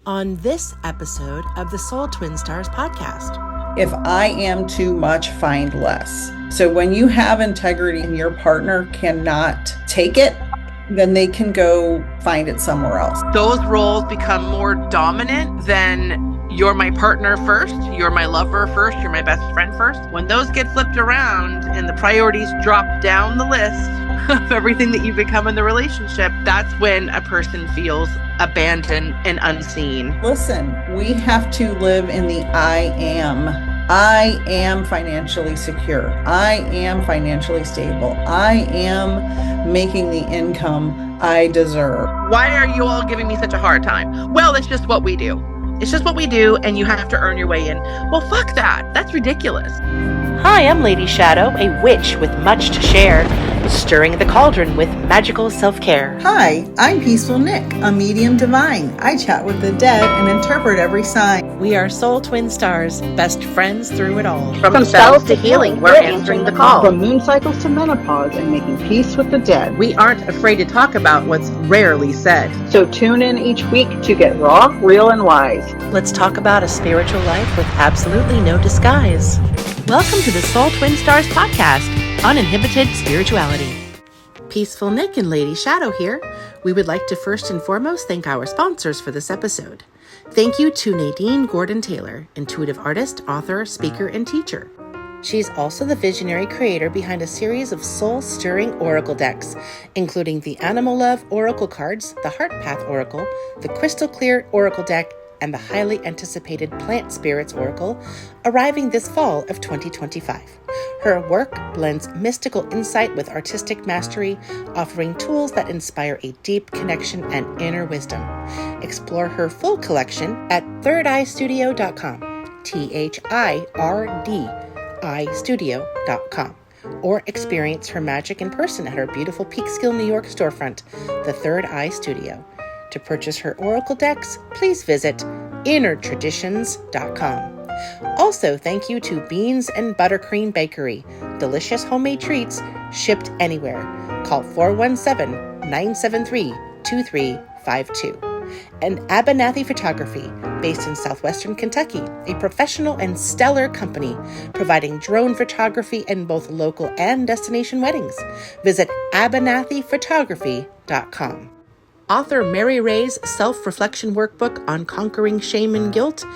On this episode of the Soul Twin Stars podcast. If I am too much, find less. So when you have integrity and your partner cannot take it, then they can go find it somewhere else. Those roles become more dominant than you're my partner first, you're my lover first, you're my best friend first. When those get flipped around and the priorities drop down the list of everything that you become in the relationship, that's when a person feels abandoned and unseen. Listen, we have to live in the I am. I am financially secure. I am financially stable. I am making the income I deserve. Why are you all giving me such a hard time? Well, it's just what we do. It's just what we do, and you have to earn your way in. Well, fuck that. That's ridiculous. Hi, I'm Lady Shadow, a witch with much to share, stirring the cauldron with magical self-care. Hi, I'm Peaceful Nik, a medium divine. I chat with the dead and interpret every sign. We are Soul Twin Stars, best friends through it all. From spells to healing, we're answering the call. From moon cycles to menopause and making peace with the dead. We aren't afraid to talk about what's rarely said. So tune in each week to get raw, real, and wise. Let's talk about a spiritual life with absolutely no disguise. Welcome to the Soul Twin Stars podcast, Uninhibited Spirituality. Peaceful Nik and Lady Shadow here. We would like to first and foremost thank our sponsors for this episode. Thank you to Nadine Gordon-Taylor, intuitive artist, author, speaker, and teacher. She's also the visionary creator behind a series of soul-stirring oracle decks, including the Animal Love Oracle cards, the Heart Path Oracle, the Crystal Clear Oracle deck, and the highly anticipated Plant Spirits Oracle, arriving this fall of 2025. Her work blends mystical insight with artistic mastery, offering tools that inspire a deep connection and inner wisdom. Explore her full collection at thirdeyestudio.com, THIRD or experience her magic in person at her beautiful Peekskill, New York storefront, the Third Eye Studio. To purchase her oracle decks, please visit innertraditions.com. Also, thank you to Beans and Buttercream Bakery. Delicious homemade treats shipped anywhere. Call 417-973-2352. And Abernathy Photography, based in southwestern Kentucky, a professional and stellar company providing drone photography in both local and destination weddings. Visit abernathyphotography.com. Author Mary Ray's self-reflection workbook on conquering shame and guilt,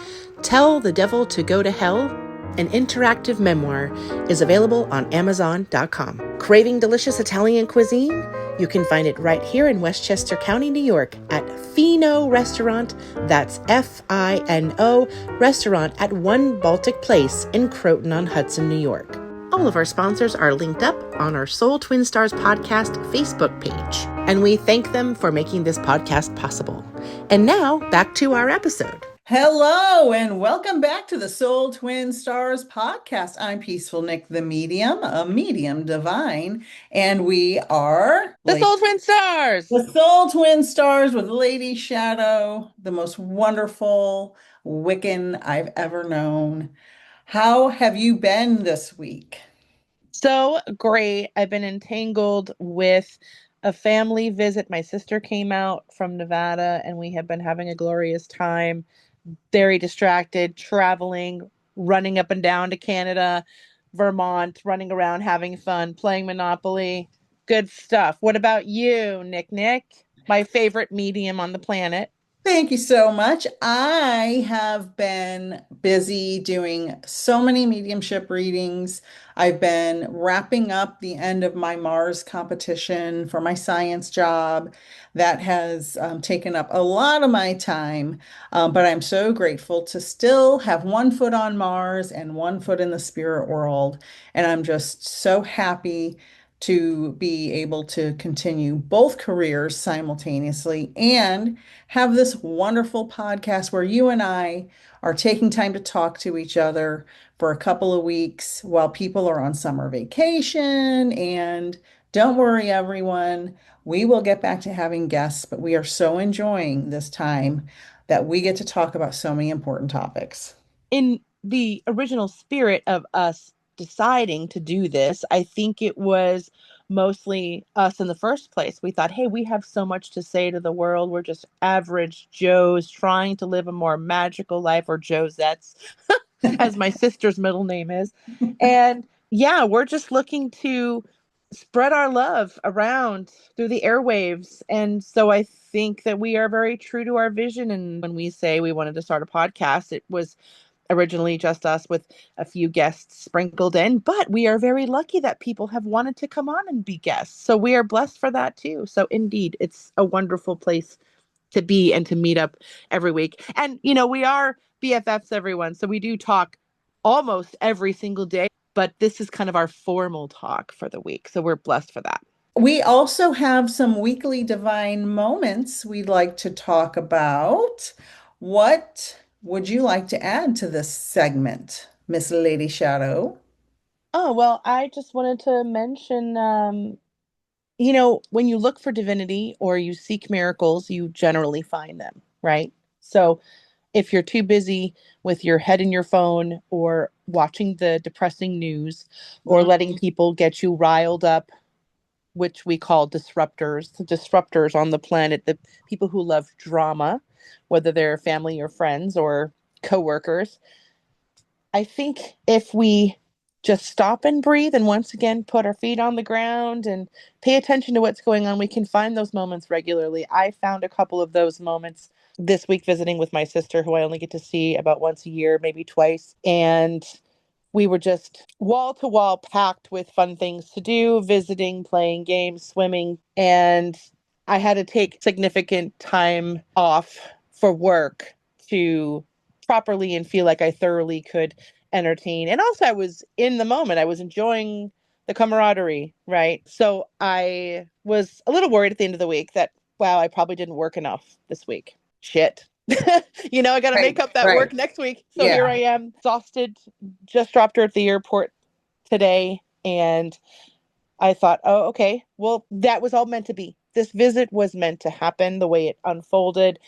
Tell the Devil to Go to Hell, an interactive memoir, is available on Amazon.com. Craving delicious Italian cuisine? You can find it right here in Westchester County, New York at Fino Restaurant, that's F-I-N-O, restaurant at One Baltic Place in Croton-on-Hudson, New York. All of our sponsors are linked up on our Soul Twin Stars podcast Facebook page, and we thank them for making this podcast possible. And now, back to our episode. Hello, and welcome back to the Soul Twin Stars podcast. I'm Peaceful Nik, the medium, a medium divine, and we are The Soul Twin Stars! The Soul Twin Stars with Lady Shadow, the most wonderful Wiccan I've ever known. How have you been this week? So great. I've been entangled with a family visit. My sister came out from Nevada and we have been having a glorious time. Very distracted, traveling, running up and down to Canada, Vermont, running around, having fun, playing Monopoly. Good stuff. What about you, Nik? My favorite medium on the planet. Thank you so much. I have been busy doing so many mediumship readings. I've been wrapping up the end of my Mars competition for my science job. That has taken up a lot of my time, but I'm so grateful to still have one foot on Mars and one foot in the spirit world. And I'm just so happy to be able to continue both careers simultaneously and have this wonderful podcast where you and I are taking time to talk to each other for a couple of weeks while people are on summer vacation. And don't worry, everyone, we will get back to having guests, but we are so enjoying this time that we get to talk about so many important topics. In the original spirit of us deciding to do this, I think it was mostly us in the first place. We thought, hey, we have so much to say to the world. We're just average Joes trying to live a more magical life, or Josettes, as my sister's middle name is. And yeah, we're just looking to spread our love around through the airwaves. And so I think that we are very true to our vision. And when we say we wanted to start a podcast, it was originally just us with a few guests sprinkled in, but we are very lucky that people have wanted to come on and be guests. So we are blessed for that too. So indeed, it's a wonderful place to be and to meet up every week. And, we are BFFs, everyone. So we do talk almost every single day, but this is kind of our formal talk for the week. So we're blessed for that. We also have some weekly divine moments we'd like to talk about. What would you like to add to this segment, Miss Lady Shadow? Oh, well, I just wanted to mention, when you look for divinity or you seek miracles, you generally find them, right? So if you're too busy with your head in your phone or watching the depressing news or letting people get you riled up, which we call disruptors, the disruptors on the planet, the people who love drama, whether they're family or friends or coworkers. I think if we just stop and breathe and once again put our feet on the ground and pay attention to what's going on, we can find those moments regularly. I found a couple of those moments this week visiting with my sister, who I only get to see about once a year, maybe twice. And we were just wall to wall packed with fun things to do, visiting, playing games, swimming. And I had to take significant time off for work to properly and feel like I thoroughly could entertain. And also, I was in the moment, I was enjoying the camaraderie, right? So I was a little worried at the end of the week that, wow, I probably didn't work enough this week. Shit. I got to make Right, up that right. work next week. So here Yeah. I am, exhausted, just dropped her at the airport today. And I thought, oh, okay, well, that was all meant to be. This visit was meant to happen the way it unfolded.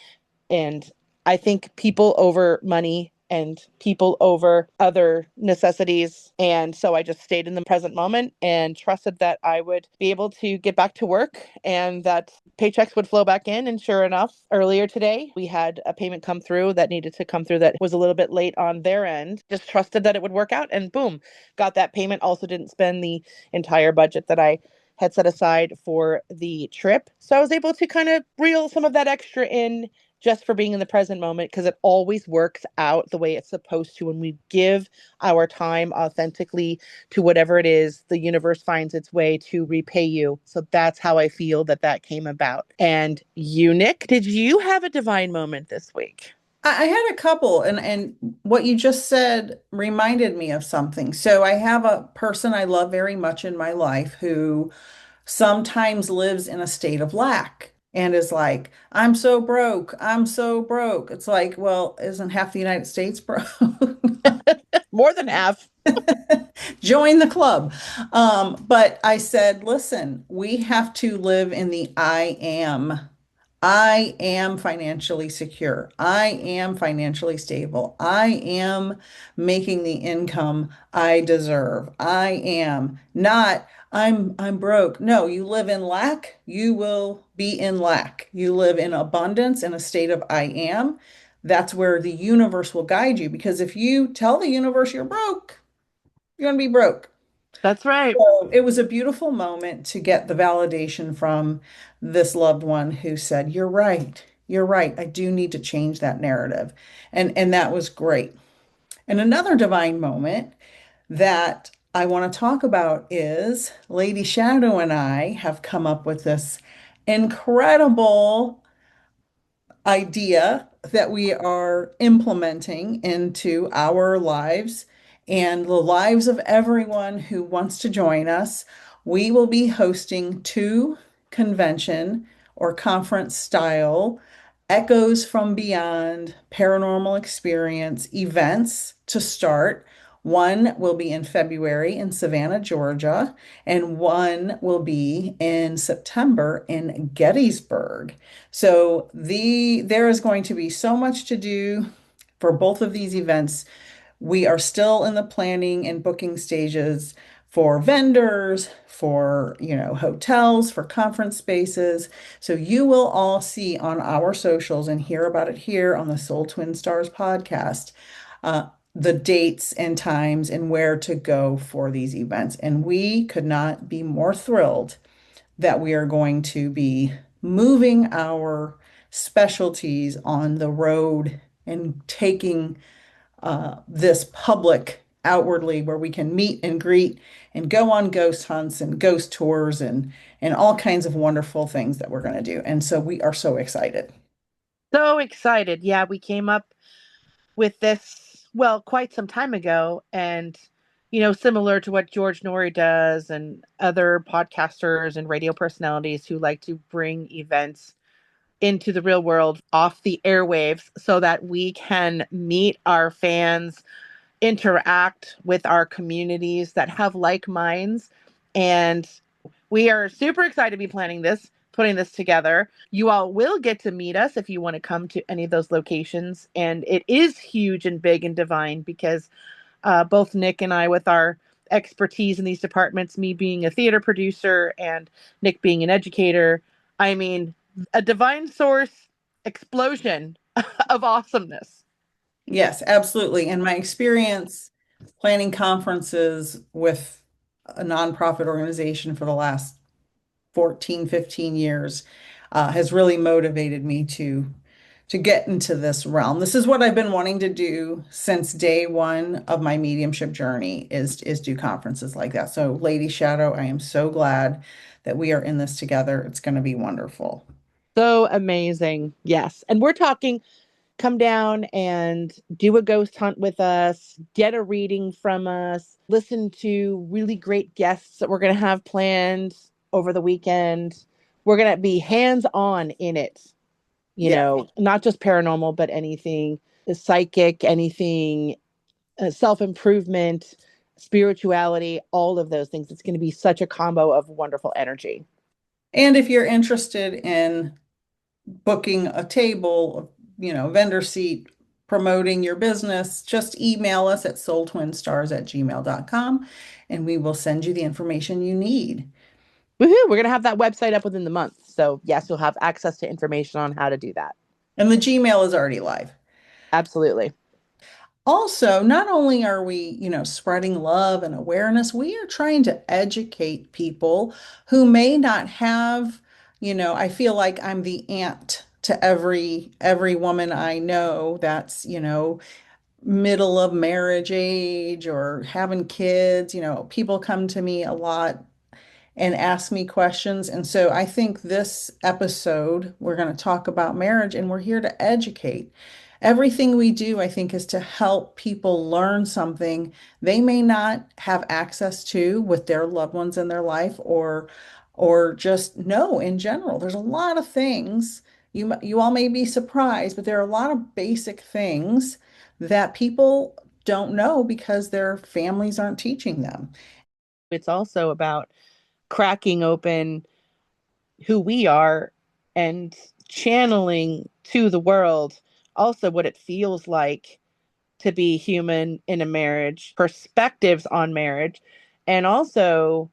And I think people over money and people over other necessities. And so I just stayed in the present moment and trusted that I would be able to get back to work and that paychecks would flow back in. And sure enough, earlier today, we had a payment come through that needed to come through that was a little bit late on their end. Just trusted that it would work out and boom, got that payment. Also didn't spend the entire budget that I had set aside for the trip. So I was able to kind of reel some of that extra in just for being in the present moment, because it always works out the way it's supposed to. When we give our time authentically to whatever it is, the universe finds its way to repay you. So that's how I feel that came about. And you, Nik, did you have a divine moment this week? I had a couple, and what you just said reminded me of something. So I have a person I love very much in my life who sometimes lives in a state of lack and is like, I'm so broke. I'm so broke. It's like, well, isn't half the United States broke? More than half. Join the club. But I said, listen, we have to live in the I am. I am financially secure. I am financially stable. I am making the income I deserve. I am not I'm broke. No, you live in lack, you will be in lack. You live in abundance in a state of I am. That's where the universe will guide you, because if you tell the universe you're broke, you're going to be broke. That's right. So it was a beautiful moment to get the validation from this loved one who said, "You're right. You're right. I do need to change that narrative." And that was great. And another divine moment that I want to talk about is Lady Shadow and I have come up with this incredible idea that we are implementing into our lives and the lives of everyone who wants to join us. We will be hosting two convention or conference style Echoes from Beyond paranormal experience events to start. One will be in February in Savannah, Georgia, and one will be in September in Gettysburg. So there is going to be so much to do for both of these events. We are still in the planning and booking stages for vendors, for, hotels, for conference spaces. So you will all see on our socials and hear about it here on the Soul Twin Stars podcast, the dates and times and where to go for these events. And we could not be more thrilled that we are going to be moving our specialties on the road and taking this public outwardly where we can meet and greet and go on ghost hunts and ghost tours and all kinds of wonderful things that we're going to do. And so we are so excited. So excited. Yeah, we came up with this, well, quite some time ago. And, similar to what George Norrie does and other podcasters and radio personalities who like to bring events into the real world off the airwaves so that we can meet our fans, interact with our communities that have like minds. And we are super excited to be putting this together. You all will get to meet us if you want to come to any of those locations. And it is huge and big and divine because both Nik and I, with our expertise in these departments, me being a theater producer and Nik being an educator, I mean, a divine source explosion of awesomeness. Yes, absolutely. And my experience planning conferences with a nonprofit organization for the last 14, 15 years has really motivated me to get into this realm. This is what I've been wanting to do since day one of my mediumship journey is do conferences like that. So Lady Shadow, I am so glad that we are in this together. It's going to be wonderful. So amazing. Yes. And we're talking come down and do a ghost hunt with us, get a reading from us, listen to really great guests that we're going to have planned over the weekend. We're going to be hands on in it, Yeah. not just paranormal, but anything psychic, anything self improvement, spirituality, all of those things. It's going to be such a combo of wonderful energy. And if you're interested in booking a table, vendor seat, promoting your business, just email us at soultwinstars@gmail.com and we will send you the information you need. Woohoo! We're going to have that website up within the month. So, yes, you'll have access to information on how to do that. And the Gmail is already live. Absolutely. Also, not only are we, spreading love and awareness, we are trying to educate people who may not have, I feel like I'm the aunt to every woman I know that's, middle of marriage age or having kids. People come to me a lot and ask me questions. And so I think this episode, we're going to talk about marriage and we're here to educate. Everything we do, I think, is to help people learn something they may not have access to with their loved ones in their life or just know in general. There's a lot of things you all may be surprised, but there are a lot of basic things that people don't know because their families aren't teaching them. It's also about cracking open who we are and channeling to the world also what it feels like to be human in a marriage, perspectives on marriage, and also,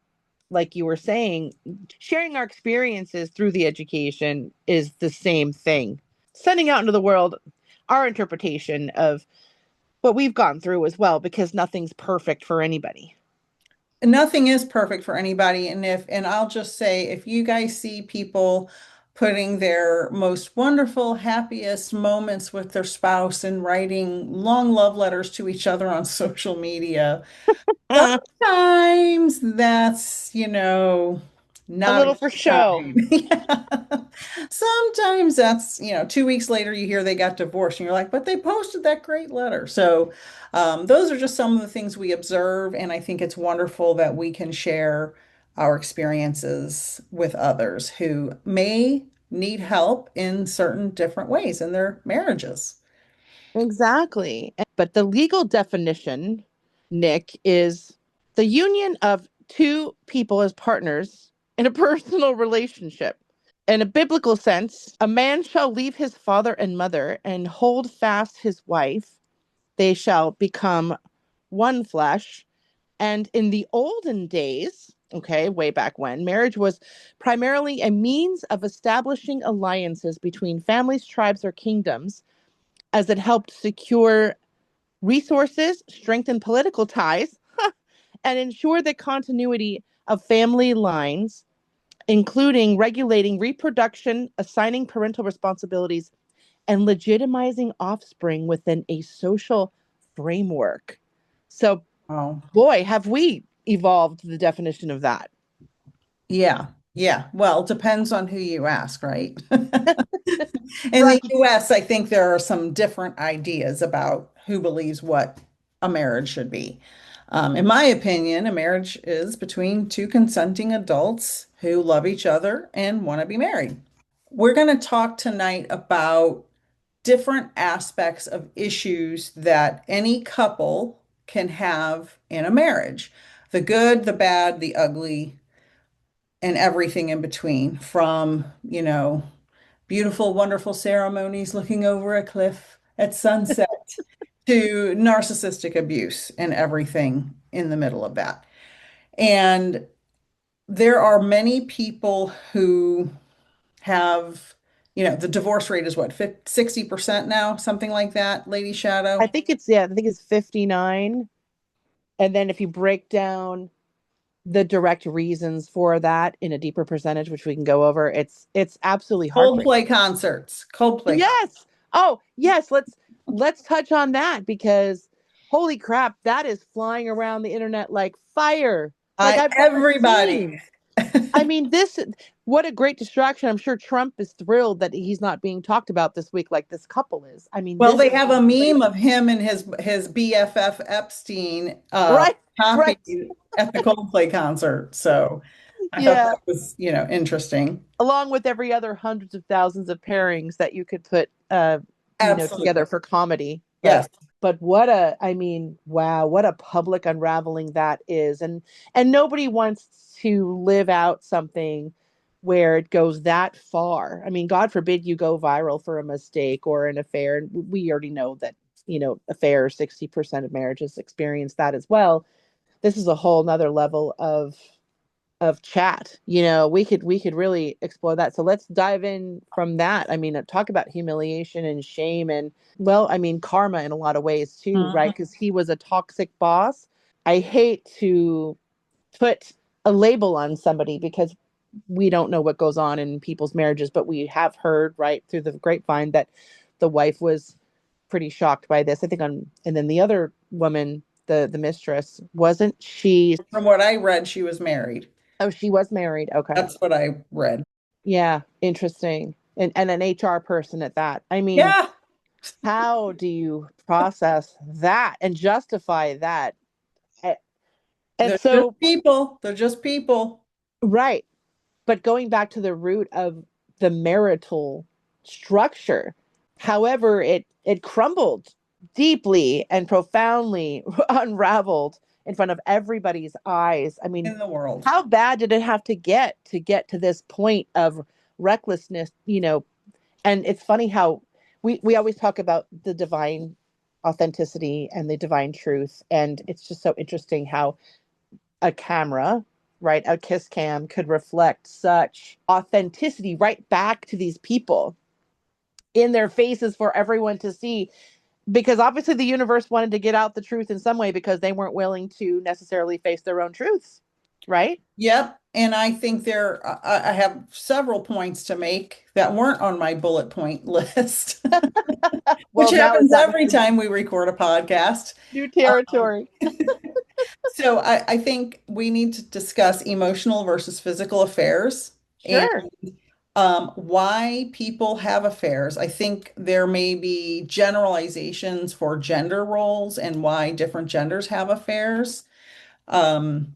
like you were saying, sharing our experiences through the education is the same thing. Sending out into the world our interpretation of what we've gone through as well, because nothing's perfect for anybody. Nothing is perfect for anybody. And I'll just say, if you guys see people putting their most wonderful, happiest moments with their spouse and writing long love letters to each other on social media, sometimes that's, A not a little good for show. sign. Yeah. Sometimes that's, 2 weeks later you hear they got divorced and you're like, but they posted that great letter. So those are just some of the things we observe. And I think it's wonderful that we can share our experiences with others who may need help in certain different ways in their marriages. Exactly. But the legal definition, Nik, is the union of two people as partners in a personal relationship. In a biblical sense, a man shall leave his father and mother and hold fast his wife. They shall become one flesh. And in the olden days, okay, way back when, marriage was primarily a means of establishing alliances between families, tribes, or kingdoms, as it helped secure resources, strengthen political ties, and ensure the continuity of family lines, including regulating reproduction, assigning parental responsibilities, and legitimizing offspring within a social framework. So, Oh, boy, have we evolved the definition of that. yeah. Yeah. Well, it depends on who you ask, right? In the Right. US, I think there are some different ideas about who believes what a marriage should be. In my opinion, a marriage is between two consenting adults who love each other and want to be married. We're going to talk tonight about different aspects of issues that any couple can have in a marriage. The good, the bad, the ugly, and everything in between, from, beautiful, wonderful ceremonies looking over a cliff at sunset to narcissistic abuse and everything in the middle of that. And there are many people who have, the divorce rate is what, 60% now, something like that, Lady I Shadow? think it's, yeah, I think it's 59. And then if you break down the direct reasons for that in a deeper percentage, which we can go over, it's absolutely heartbreaking. Coldplay concerts, Coldplay. Yes. Oh, yes, let's touch on that because holy crap, that is flying around the internet like fire. Like I've never Everybody. seen. I mean, this, what a great distraction. I'm sure Trump is thrilled that he's not being talked about this week like this couple is. I mean, Well, this they is have a just meme crazy. of him and his BFF Epstein Right, right. copied at the Coldplay concert. So I thought Yeah. that was, interesting. Along with every other hundreds of thousands of pairings that you could put Absolutely. together for comedy. Yes. But what a, I mean, wow, what a public unraveling that is. And nobody wants to live out something where it goes that far. I mean, God forbid you go viral for a mistake or an affair. And we already know that, affairs, 60% of marriages experience that as well. This is a whole nother level of chat. We could really explore that. So let's dive in from that. I mean, talk about humiliation and shame and, well, I mean, karma in a lot of ways too, right? Mhm. Because he was a toxic boss. I hate to put a label on somebody because we don't know what goes on in people's marriages, but we have heard right through the grapevine that the wife was pretty shocked by this. I think and then the other woman, the mistress, wasn't she? From what I read, she was married. Oh, she was married. Okay. That's what I read. Yeah, interesting. And an HR person at that. I mean, Yeah. how do you process that and justify that? A- And They're just so, people. They're just people. right. But going back to the root of the marital structure, however, it crumbled deeply and profoundly unraveled in front of everybody's eyes. I mean, In the world. how bad did it have to get to this point of recklessness, And it's funny how we always talk about the divine authenticity and the divine truth. And it's just so interesting how a camera, right, a kiss cam could reflect such authenticity right back to these people in their faces for everyone to see. Because obviously the universe wanted to get out the truth in some way because they weren't willing to necessarily face their own truths, right? Yep. And I think I have several points to make that weren't on my bullet point list, which Well, now is happens that every time we record a podcast. new Um, territory? so I think we need to discuss emotional versus physical affairs and Sure. why people have affairs. I think there may be generalizations for gender roles and why different genders have affairs. Um,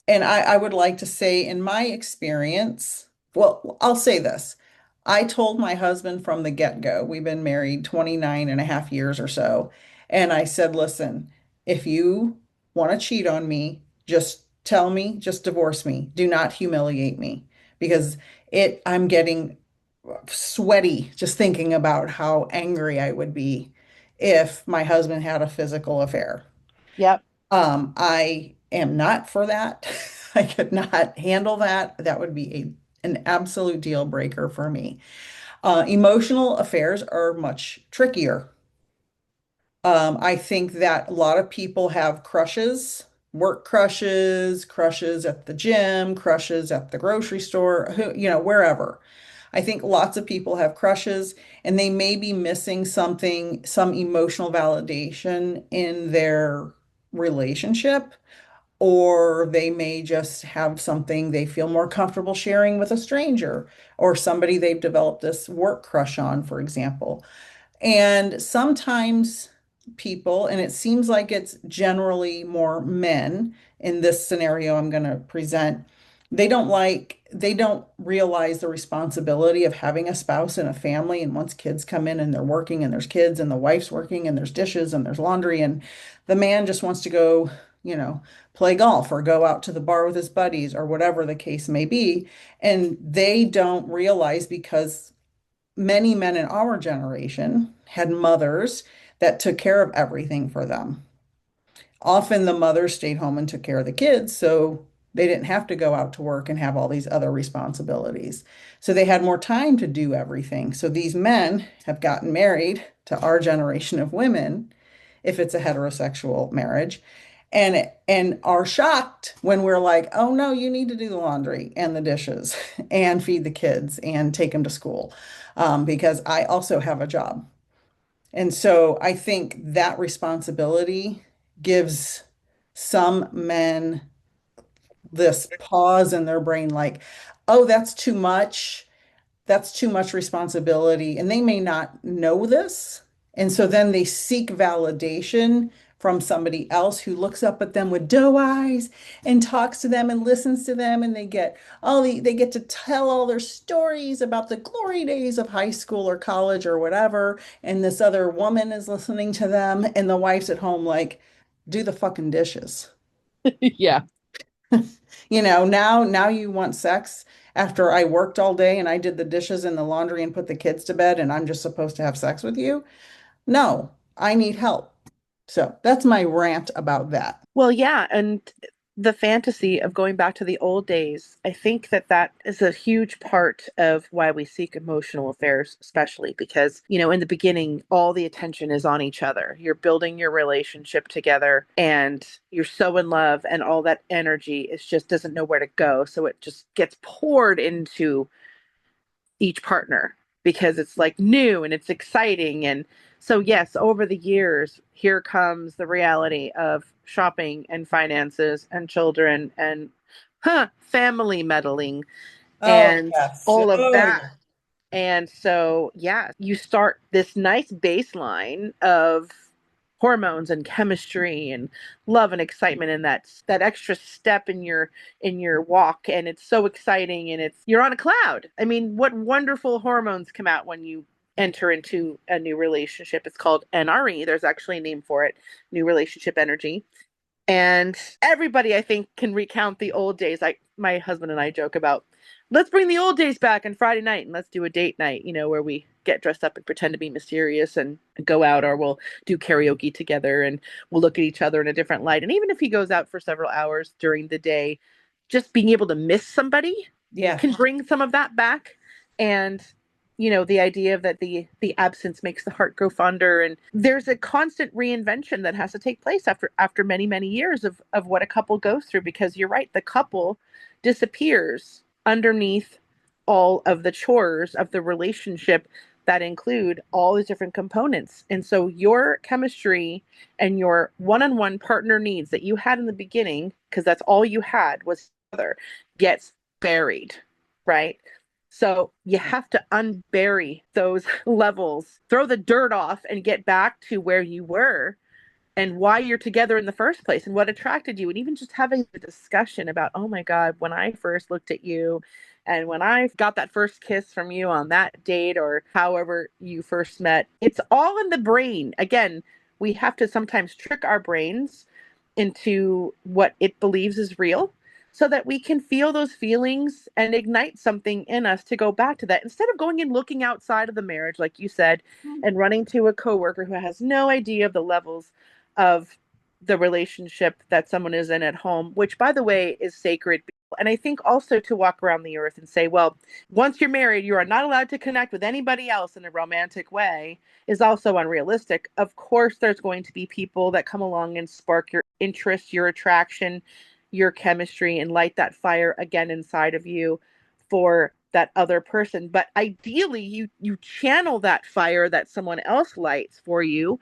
And I would like to say, in my experience, well, I'll say this. I told my husband from the get-go, we've been married 29 and a half years or so. And I said, listen, if you want to cheat on me, just tell me, just divorce me. Do not humiliate me because I'm getting sweaty just thinking about how angry I would be if my husband had a physical affair. Yep. I am not for that. I could not handle that. That would be an absolute deal breaker for me. Emotional affairs are much trickier. I think that a lot of people have crushes, work crushes, crushes at the gym, crushes at the grocery store, wherever. I think lots of people have crushes and they may be missing something, some emotional validation in their relationship, or they may just have something they feel more comfortable sharing with a stranger or somebody they've developed this work crush on, for example. And sometimes people, and it seems like it's generally more men in this scenario I'm going to present, they don't realize the responsibility of having a spouse and a family. And once kids come in and they're working and there's kids and the wife's working and there's dishes and there's laundry and the man just wants to go, play golf or go out to the bar with his buddies or whatever the case may be. And they don't realize because many men in our generation had mothers that took care of everything for them. Often the mothers stayed home and took care of the kids, so they didn't have to go out to work and have all these other responsibilities. So they had more time to do everything. So these men have gotten married to our generation of women, if it's a heterosexual marriage, and are shocked when we're like, "Oh no, you need to do the laundry and the dishes and feed the kids and take them to school," because I also have a job. And so I think that responsibility gives some men this pause in their brain, like, "Oh, that's too much responsibility." And they may not know this. And so then they seek validation from somebody else who looks up at them with doe eyes and talks to them and listens to them. And they get to tell all their stories about the glory days of high school or college or whatever. And this other woman is listening to them. And the wife's at home like, do the fucking dishes. Yeah. Now you want sex after I worked all day and I did the dishes and the laundry and put the kids to bed and I'm just supposed to have sex with you? No, I need help. So that's my rant about that. Well, yeah, and the fantasy of going back to the old days, I think that that is a huge part of why we seek emotional affairs, especially because, in the beginning, all the attention is on each other. You're building your relationship together and you're so in love, and all that energy is just doesn't know where to go. So it just gets poured into each partner because it's like new and it's exciting. And so, yes, over the years, here comes the reality of shopping and finances and children and family meddling Oh, and yes. all of Oh, that. yeah. And so, yeah, you start this nice baseline of hormones and chemistry and love and excitement, and that extra step in your walk, and it's so exciting, and you're on a cloud. I mean, what wonderful hormones come out when you enter into a new relationship. It's called NRE. There's actually a name for it, new relationship energy. And everybody, I think, can recount the old days. Like my husband and I joke about, let's bring the old days back on Friday night and let's do a date night, where we get dressed up and pretend to be mysterious and go out, or we'll do karaoke together and we'll look at each other in a different light. And even if he goes out for several hours during the day, just being able to miss somebody Yeah. can bring some of that back. And the idea of that the absence makes the heart grow fonder, and there's a constant reinvention that has to take place after many many years of what a couple goes through, because you're right, the couple disappears underneath all of the chores of the relationship that include all these different components. And so your chemistry and your one-on-one partner needs that you had in the beginning, because that's all you had was other, gets buried, right? So you have to unbury those levels, throw the dirt off, and get back to where you were and why you're together in the first place and what attracted you. And even just having the discussion about, oh my God, when I first looked at you and when I got that first kiss from you on that date or however you first met, it's all in the brain. Again, we have to sometimes trick our brains into what it believes is real so that we can feel those feelings and ignite something in us to go back to that, instead of going and looking outside of the marriage, like you said, and running to a coworker who has no idea of the levels of the relationship that someone is in at home, which, by the way, is sacred. And I think also to walk around the earth and say, well, once you're married, you are not allowed to connect with anybody else in a romantic way is also unrealistic. Of course, there's going to be people that come along and spark your interest, your attraction, your chemistry, and light that fire again inside of you for that other person. But ideally, you channel that fire that someone else lights for you,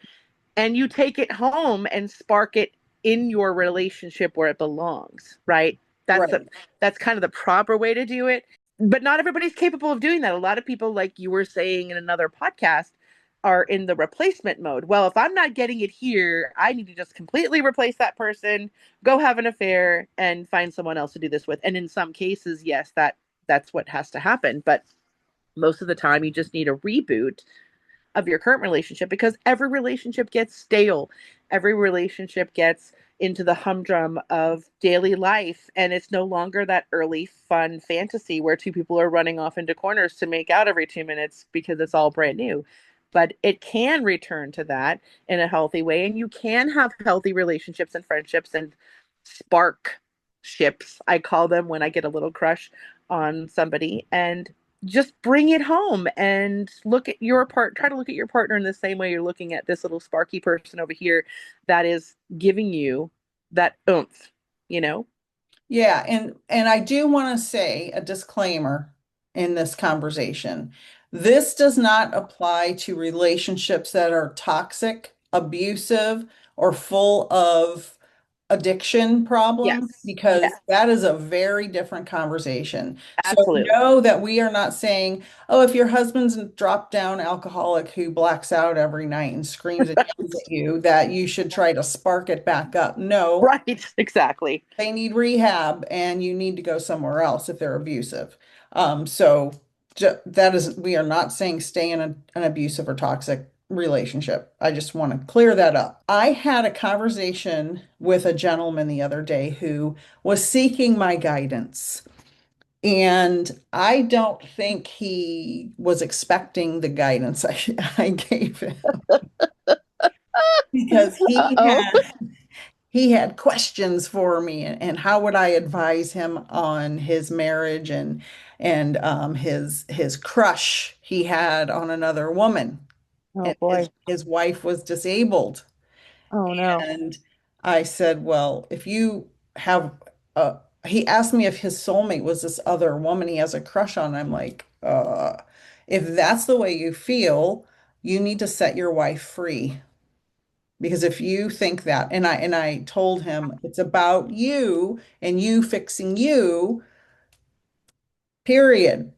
and you take it home and spark it in your relationship where it belongs, right? That's Right. the that's kind of the proper way to do it. But not everybody's capable of doing that. A lot of people, like you were saying in another podcast, are in the replacement mode. Well, if I'm not getting it here, I need to just completely replace that person, go have an affair, and find someone else to do this with. And in some cases, yes, that's what has to happen. But most of the time, you just need a reboot of your current relationship, because every relationship gets stale. Every relationship gets into the humdrum of daily life, and it's no longer that early fun fantasy where two people are running off into corners to make out every 2 minutes because it's all brand new. But it can return to that in a healthy way, and you can have healthy relationships and friendships and spark ships, I call them, when I get a little crush on somebody, and just bring it home and try to look at your partner in the same way you're looking at this little sparky person over here that is giving you that oomph, you know? Yeah, and I do want to say a disclaimer in this conversation. This does not apply to relationships that are toxic, abusive, or full of addiction problems, Yes. because Yes. that is a very different conversation. So Absolutely. know that we are not saying, oh, if your husband's a drop down alcoholic who blacks out every night and screams and yells at you, that you should try to spark it back up. No, Right. Exactly. they need rehab and you need to go somewhere else if they're abusive. So that is, we are not saying stay in an abusive or toxic relationship. I just want to clear that up. I had a conversation with a gentleman the other day who was seeking my guidance. And I don't think he was expecting the guidance I gave him, because Uh-oh. he had questions for me, and how would I advise him on his marriage and his crush he had on another woman, Oh and boy. his wife was disabled. Oh no. And I said, well, if you have he asked me if his soulmate was this other woman he has a crush on. I'm like, if that's the way you feel, you need to set your wife free. Because if you think that, and I told him it's about you and you fixing you, period.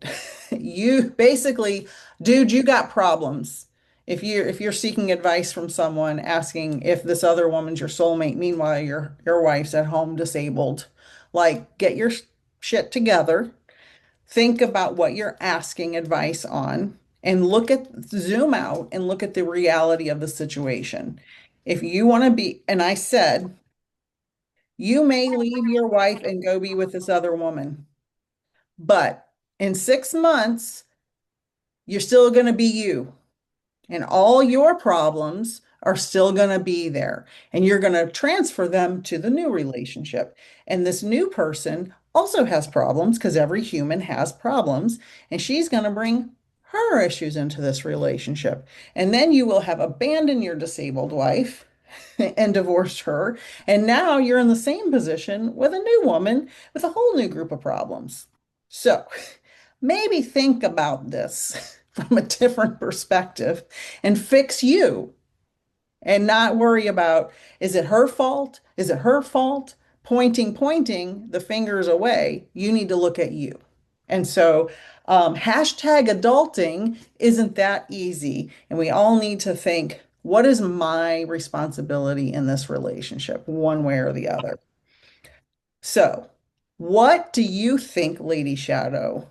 You basically, dude, you got problems. If you're seeking advice from someone asking if this other woman's your soulmate, meanwhile your wife's at home disabled, like get your shit together. Think about what you're asking advice on and zoom out and look at the reality of the situation. If you want to be, and I said, you may leave your wife and go be with this other woman, but in 6 months, you're still going to be you. And all your problems are still going to be there. And you're going to transfer them to the new relationship. And this new person also has problems, because every human has problems. And she's going to bring her issues into this relationship. And then you will have abandoned your disabled wife and divorced her. And now you're in the same position with a new woman with a whole new group of problems. So maybe think about this from a different perspective and fix you, and not worry about, is it her fault? Is it her fault? Pointing the fingers away. You need to look at you. And so, hashtag adulting isn't that easy. And we all need to think, what is my responsibility in this relationship, one way or the other? So, what do you think, Lady Shadow,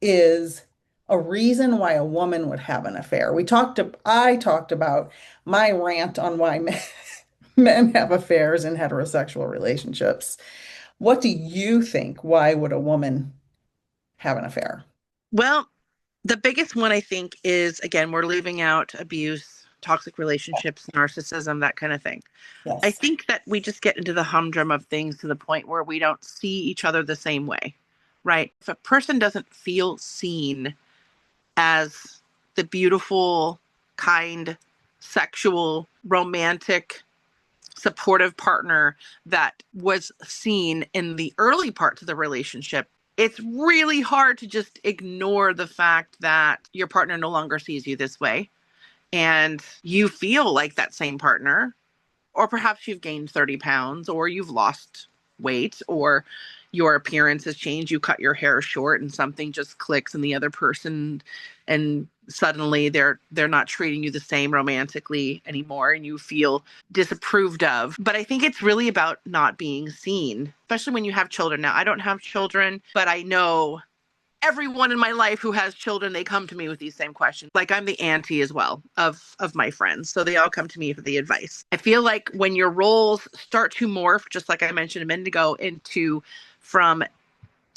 is a reason why a woman would have an affair? I talked about my rant on why men have affairs in heterosexual relationships. What do you think? Why would a woman have an affair? Well, the biggest one I think is, again, we're leaving out abuse, toxic relationships, narcissism, that kind of thing. I Yes. think that we just get into the humdrum of things to the point where we don't see each other the same way, right? If a person doesn't feel seen as the beautiful, kind, sexual, romantic, supportive partner that was seen in the early parts of the relationship, it's really hard to just ignore the fact that your partner no longer sees you this way and you feel like that same partner, or perhaps you've gained 30 pounds, or you've lost weight, or your appearance has changed. You cut your hair short and something just clicks in the other person, and suddenly they're not treating you the same romantically anymore, and you feel disapproved of. But I think it's really about not being seen, especially when you have children. Now, I don't have children, but I know everyone in my life who has children, they come to me with these same questions. Like, I'm the auntie as well of my friends, so they all come to me for the advice. I feel like when your roles start to morph, just like I mentioned a minute ago, into from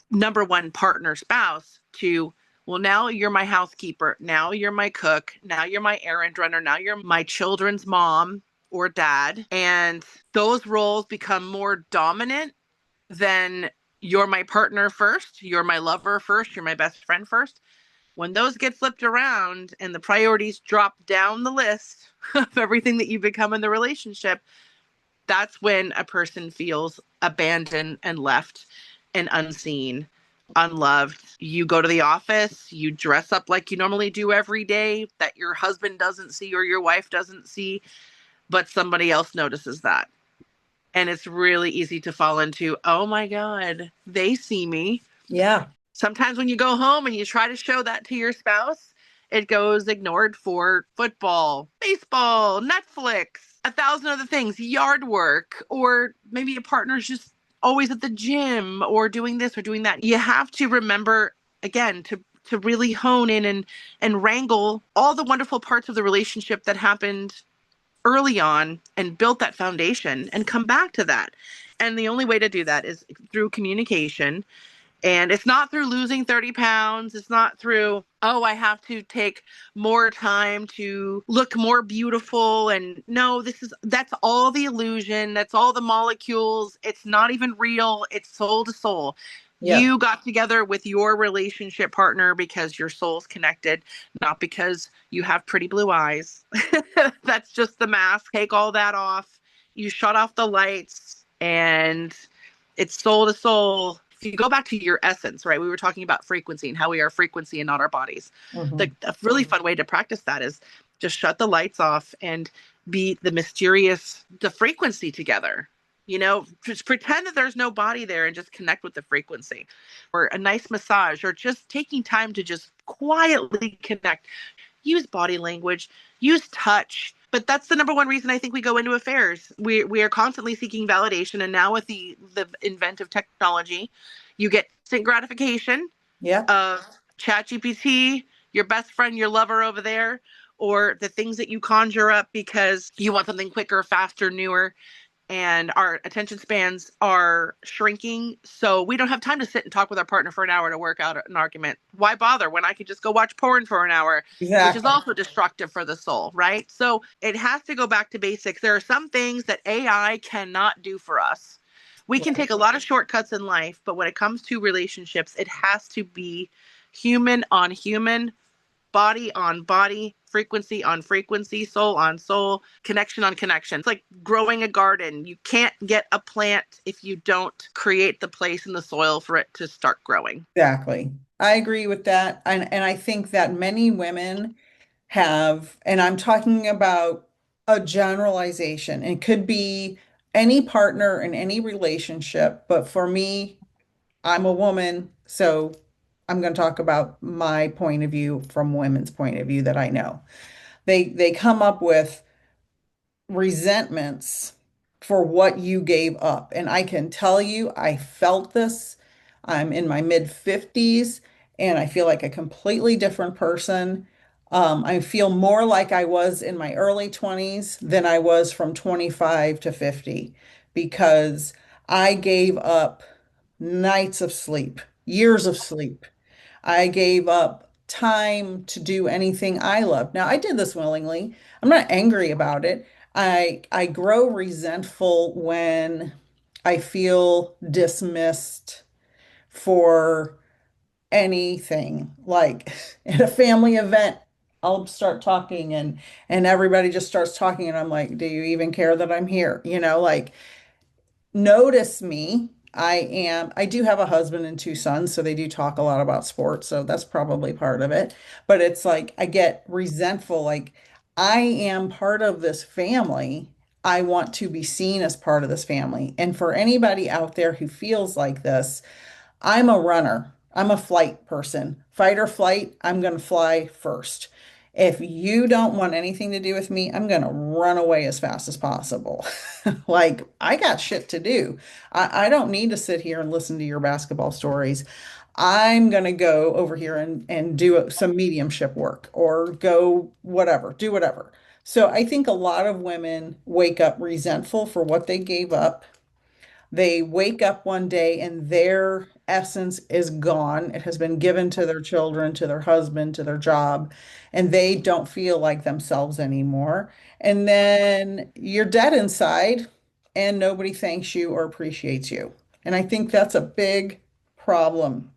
number one partner spouse to, well, now you're my housekeeper, now you're my cook, now you're my errand runner, now you're my children's mom or dad, and those roles become more dominant than you're my partner first, you're my lover first, you're my best friend first. When those get flipped around and the priorities drop down the list of everything that you become in the relationship, that's when a person feels abandoned and left and unseen, unloved. You go to the office, you dress up like you normally do every day that your husband doesn't see or your wife doesn't see, but somebody else notices that. And it's really easy to fall into, oh my God, they see me. Yeah. Sometimes when you go home and you try to show that to your spouse, it goes ignored for football, baseball, Netflix, 1,000 other things, yard work, or maybe a partner's just always at the gym or doing this or doing that. You have to remember, again, to really hone in and wrangle all the wonderful parts of the relationship that happened early on and built that foundation and come back to that. And the only way to do that is through communication. And it's not through losing 30 pounds. It's not through, oh, I have to take more time to look more beautiful. And no, that's all the illusion. That's all the molecules. It's not even real. It's soul to soul. Yeah. You got together with your relationship partner because your soul's connected, not because you have pretty blue eyes. That's just the mask. Take all that off. You shut off the lights, and it's soul to soul. If you go back to your essence, right? We were talking about frequency and how we are frequency and not our bodies. A really fun way to practice that is just shut the lights off and be the frequency together. Just pretend that there's no body there and just connect with the frequency. Or a nice massage, or just taking time to just quietly connect. Use body language, use touch. But that's the number one reason I think we go into affairs. We are constantly seeking validation. And now with the inventive technology, you get instant gratification Yeah. of ChatGPT, your best friend, your lover over there, or the things that you conjure up because you want something quicker, faster, newer. And our attention spans are shrinking. So we don't have time to sit and talk with our partner for an hour to work out an argument. Why bother when I could just go watch porn for an hour, which is Exactly. also destructive for the soul, right? So it has to go back to basics. There are some things that AI cannot do for us. We can take a lot of shortcuts in life, but when it comes to relationships, it has to be human on human, body on body, frequency on frequency, soul on soul, connection on connection. It's like growing a garden. You can't get a plant if you don't create the place in the soil for it to start growing. Exactly. I agree with that. And I think that many women have, and I'm talking about a generalization. It could be any partner in any relationship, but for me, I'm a woman, so I'm going to talk about my point of view from women's point of view that I know. They come up with resentments for what you gave up. And I can tell you, I felt this. I'm in my mid 50s and I feel like a completely different person. I feel more like I was in my early 20s than I was from 25 to 50 because I gave up nights of sleep, years of sleep. I gave up time to do anything I love. Now, I did this willingly. I'm not angry about it. I grow resentful when I feel dismissed for anything. Like at a family event, I'll start talking and everybody just starts talking and I'm like, do you even care that I'm here? Like notice me. I do have a husband and two sons, so they do talk a lot about sports, so that's probably part of it. But it's like I get resentful, like I am part of this family. I want to be seen as part of this family. And for anybody out there who feels like this, I'm a runner. I'm a flight person. Fight or flight, I'm going to fly first. If you don't want anything to do with me, I'm going to run away as fast as possible. Like, I got shit to do. I don't need to sit here and listen to your basketball stories. I'm going to go over here and do some mediumship work or go whatever, do whatever. So I think a lot of women wake up resentful for what they gave up. They wake up one day and their essence is gone. It has been given to their children, to their husband, to their job, and they don't feel like themselves anymore. And then you're dead inside and nobody thanks you or appreciates you. And I think that's a big problem.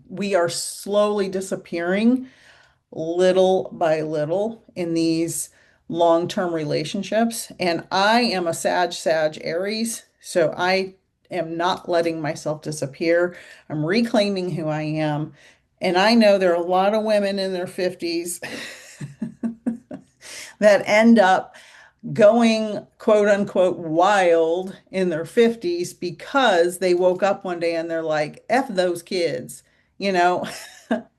We are slowly disappearing little by little in these long-term relationships. And I am a Sag Aries, so I am not letting myself disappear. I'm reclaiming who I am. And I know there are a lot of women in their 50s that end up going quote unquote wild in their 50s because they woke up one day and they're like, F those kids, you know,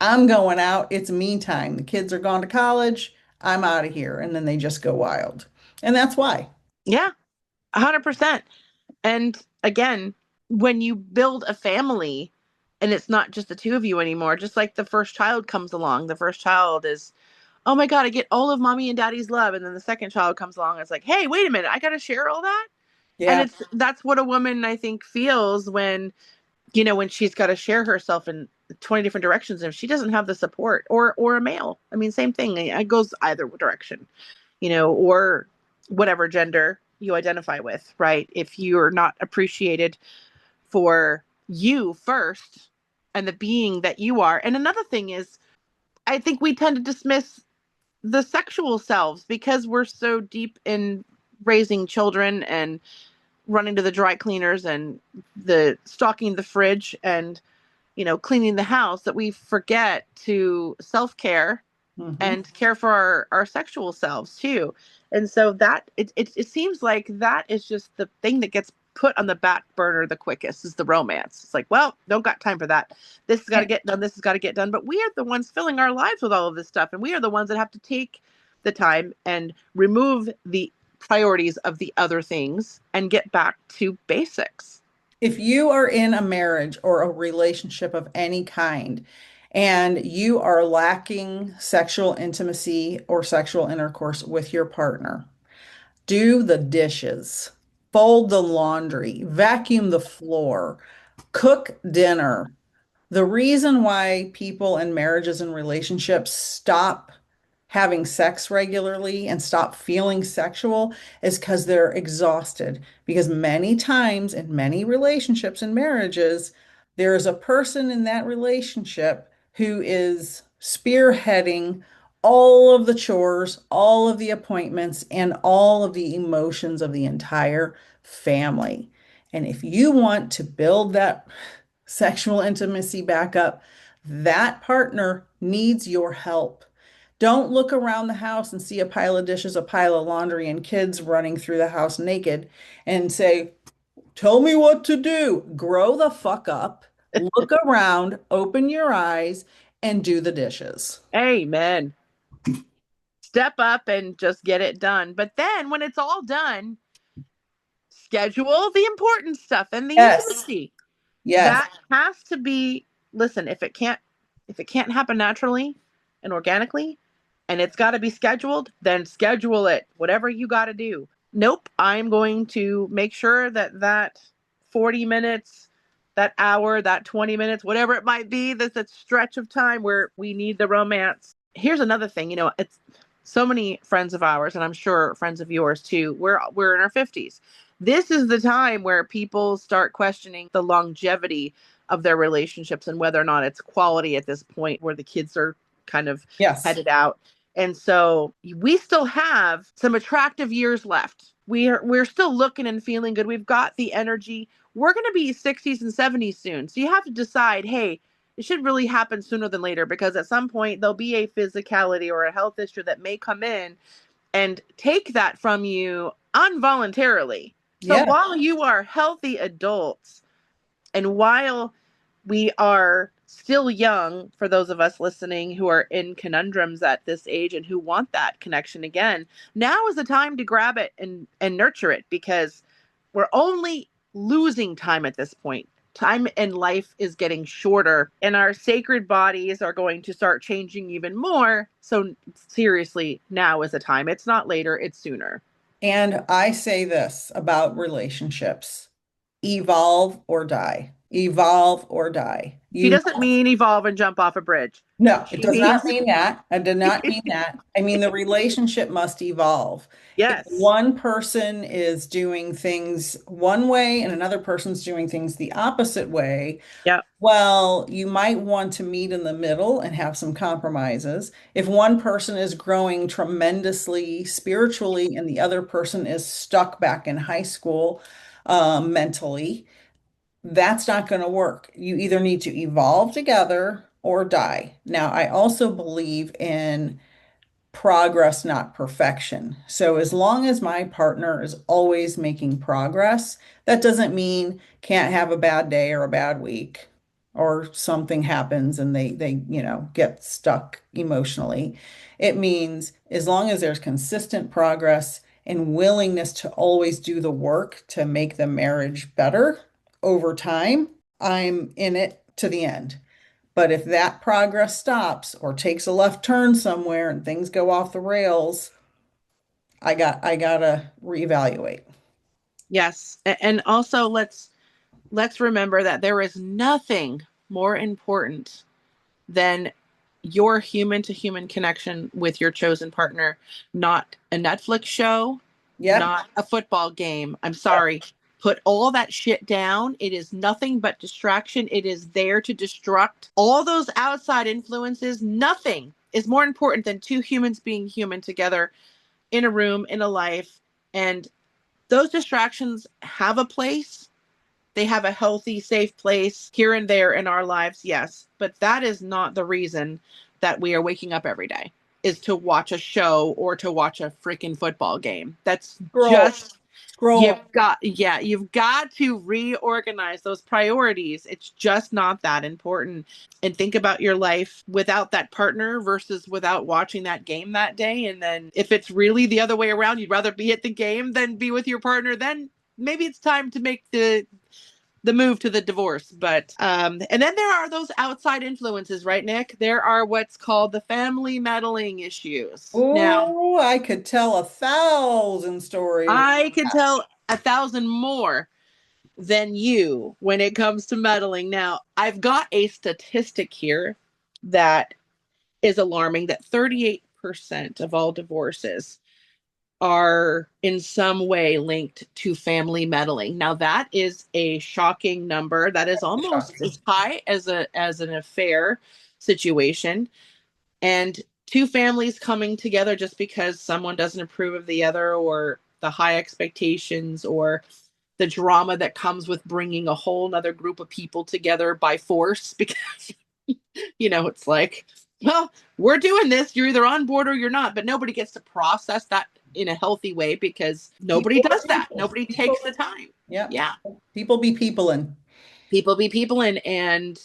I'm going out. It's me time. The kids are gone to college. I'm out of here. And then they just go wild. And that's why. Yeah, 100%. And again, when you build a family and it's not just the two of you anymore, just like the first child comes along, the first child is, oh my God, I get all of mommy and daddy's love. And then the second child comes along and it's like, hey, wait a minute, I got to share all that. And Yeah. that's what a woman, I think, feels when, when she's got to share herself in 20 different directions. And if she doesn't have the support or a male, I mean, same thing. It goes either direction, or whatever gender you identify with, right? If you're not appreciated for you first and the being that you are. And another thing is, I think we tend to dismiss the sexual selves because we're so deep in raising children and running to the dry cleaners and the stocking the fridge and cleaning the house that we forget to self-care Mhm. and care for our sexual selves too. And so that it seems like that is just the thing that gets put on the back burner the quickest is the romance. It's like, well, don't got time for that. This has got to get done. This has got to get done. But we are the ones filling our lives with all of this stuff. And we are the ones that have to take the time and remove the priorities of the other things and get back to basics. If you are in a marriage or a relationship of any kind and you are lacking sexual intimacy or sexual intercourse with your partner, do the dishes, fold the laundry, vacuum the floor, cook dinner. The reason why people in marriages and relationships stop having sex regularly and stop feeling sexual is because they're exhausted. Because many times in many relationships and marriages, there is a person in that relationship who is spearheading all of the chores, all of the appointments, and all of the emotions of the entire family. And if you want to build that sexual intimacy back up, that partner needs your help. Don't look around the house and see a pile of dishes, a pile of laundry, and kids running through the house naked and say, tell me what to do. Grow the fuck up, look around, open your eyes, and do the dishes. Amen. Step up and just get it done. But then when it's all done, schedule the important stuff and the Yes. intimacy. Yes. That has to be, listen, if it can't happen naturally and organically and it's got to be scheduled, then schedule it. Whatever you got to do. Nope, I'm going to make sure that 40 minutes, that hour, that 20 minutes, whatever it might be, that's a stretch of time where we need the romance. Here's another thing, it's so many friends of ours, and I'm sure friends of yours too, we're in our 50s. This is the time where people start questioning the longevity of their relationships and whether or not it's quality at this point where the kids are kind of headed out. And so we still have some attractive years left. We're still looking and feeling good. We've got the energy. We're going to be 60s and 70s soon. So you have to decide, hey, it should really happen sooner than later, because at some point there'll be a physicality or a health issue that may come in and take that from you involuntarily. So while you are healthy adults and while we are still young, for those of us listening who are in conundrums at this age and who want that connection again, now is the time to grab it and nurture it, because we're only losing time at this point. Time in life is getting shorter and our sacred bodies are going to start changing even more. So seriously, now is the time. It's not later, it's sooner. And I say this about relationships: evolve or die. Evolve or die. She doesn't mean evolve and jump off a bridge. No, it She does not means mean that. I did not mean that. I mean, the relationship must evolve. If yes. one person is doing things one way and another person's doing things the opposite way, Yeah. well, you might want to meet in the middle and have some compromises. If one person is growing tremendously spiritually and the other person is stuck back in high school, mentally, that's not going to work. You either need to evolve together or die. Now, I also believe in progress, not perfection. So as long as my partner is always making progress, that doesn't mean can't have a bad day or a bad week or something happens and they get stuck emotionally. It means as long as there's consistent progress and willingness to always do the work to make the marriage better over time, I'm in it to the end. But if that progress stops or takes a left turn somewhere and things go off the rails, I gotta reevaluate. Yes. And also let's remember that there is nothing more important than your human to human connection with your chosen partner, not a Netflix show, Yep. not a football game. I'm sorry. Put all that shit down. It is nothing but distraction. It is there to destruct all those outside influences. Nothing is more important than two humans being human together in a room, in a life. And those distractions have a place. They have a healthy, safe place here and there in our lives, yes. But that is not the reason that we are waking up every day, is to watch a show or to watch a freaking football game. That's just Scroll. you've got to reorganize those priorities. It's just not that important. And think about your life without that partner versus without watching that game that day. And then if it's really the other way around, you'd rather be at the game than be with your partner, then maybe it's time to make the move to the divorce. But and then there are those outside influences, right, Nik? There are what's called the family meddling issues. Now, Oh, I could tell 1,000 stories. I could tell 1,000 more than you when it comes to meddling. Now, I've got a statistic here that is alarming, that 38% of all divorces are in some way linked to family meddling. Now that is a shocking number. That is almost as high as an affair situation. And two families coming together just because someone doesn't approve of the other, or the high expectations, or the drama that comes with bringing a whole nother group of people together by force, because it's like, well, we're doing this. You're either on board or you're not, but nobody gets to process that in a healthy way, because nobody does that. Nobody takes the time. Yeah. Yeah. People be peopling. People be peopling, and